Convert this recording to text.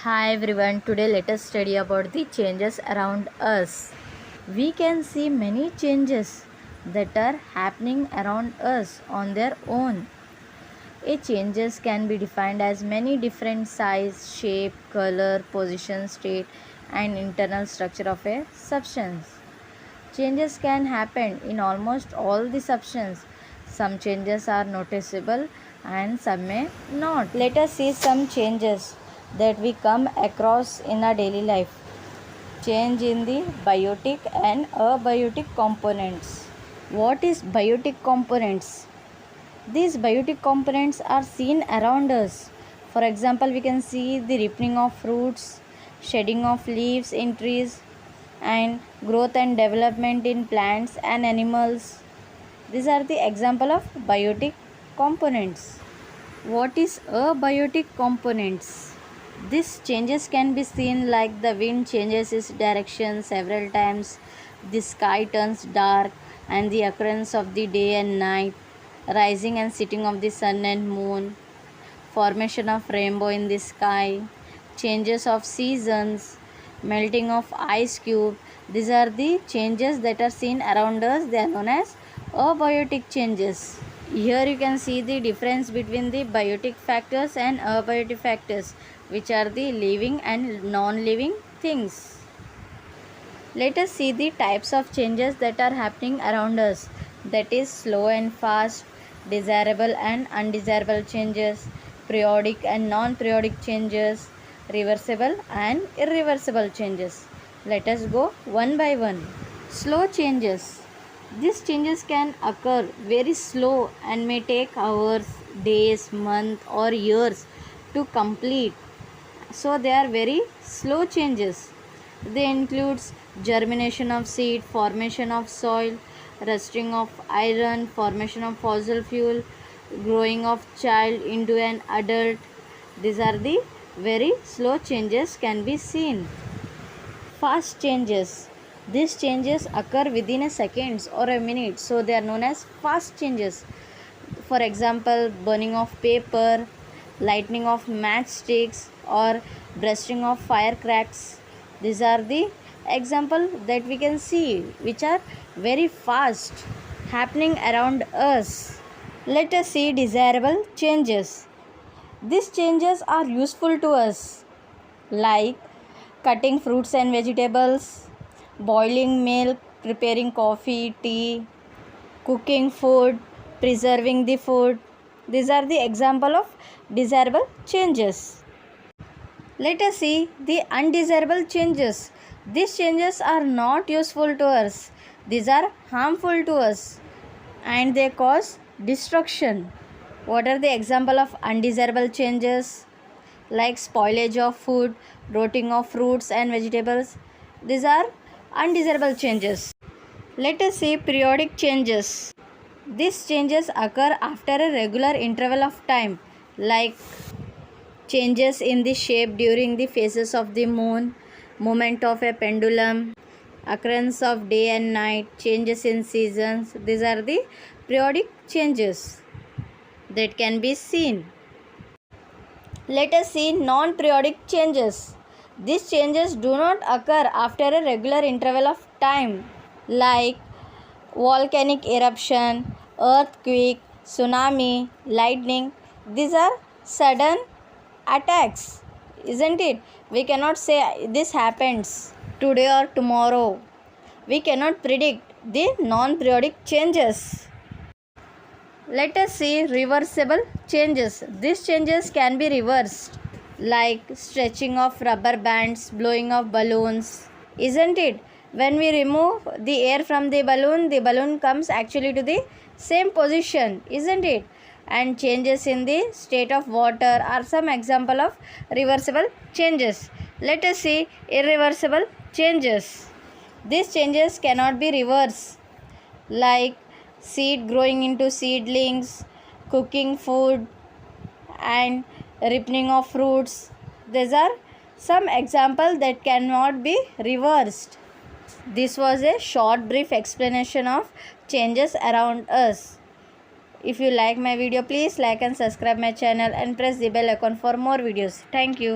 Hi everyone, today let us study about the changes around us. We can see many changes that are happening around us on their own. A changes can be defined as many different size, shape, color, position, state and internal structure of a substance. Changes can happen in almost all the substances. Some changes are noticeable and some may not. Let us see some changes that we come across in our daily life. Change in the biotic and abiotic components. What is biotic components? These biotic components are seen around us. For example, we can see the ripening of fruits, shedding of leaves in trees, and growth and development in plants and animals. These are the example of biotic components. What is abiotic components? These changes can be seen like the wind changes its direction several times, the sky turns dark, and the occurrence of the day and night, rising and setting of the sun and moon, formation of rainbow in the sky, changes of seasons, melting of ice cube. These are the changes that are seen around us. They are known as abiotic changes. Here you can see the difference between the biotic factors and abiotic factors, which are the living and non-living things. Let us see the types of changes that are happening around us, that is slow and fast, desirable and undesirable changes, periodic and non-periodic changes, reversible and irreversible changes. Let us go one by one. Slow changes. These changes can occur very slow and may take hours, days, months or years to complete. So they are very slow changes. They includes germination of seed, formation of soil, rusting of iron, formation of fossil fuel, growing of child into an adult. These are the very slow changes can be seen. Fast changes. These changes occur within a seconds or a minute, so they are known as fast changes. For example, burning of paper, lighting of matchsticks, or bursting of firecrackers. These are the example that we can see, which are very fast happening around us. Let us see desirable changes. These changes are useful to us, like cutting fruits and vegetables, boiling milk, preparing coffee, tea, cooking food, preserving the food. These are the example of desirable changes. Let us see the undesirable changes. These changes are not useful to us. These are harmful to us and they cause destruction. What are the example of undesirable changes? Like spoilage of food, rotting of fruits and vegetables. These are undesirable changes. Let us see periodic changes. These changes occur after a regular interval of time, like changes in the shape during the phases of the moon, movement of a pendulum, occurrence of day and night, changes in seasons. These are the periodic changes that can be seen. Let us see non-periodic changes. These changes do not occur after a regular interval of time, like volcanic eruption, earthquake, tsunami, lightning. These are sudden attacks, isn't it? We cannot say this happens today or tomorrow. We cannot predict the non-periodic changes. Let us see reversible changes. These changes can be reversed, like stretching of rubber bands, blowing of balloons, isn't it? When we remove the air from the balloon comes actually to the same position, isn't it? And changes in the state of water are some example of reversible changes. Let us see irreversible changes. These changes cannot be reversed, like seed growing into seedlings, cooking food and ripening of fruits. These are some examples that cannot be reversed. This was a short brief explanation of changes around us. If you like my video, please like and subscribe my channel and press the bell icon for more videos. Thank you.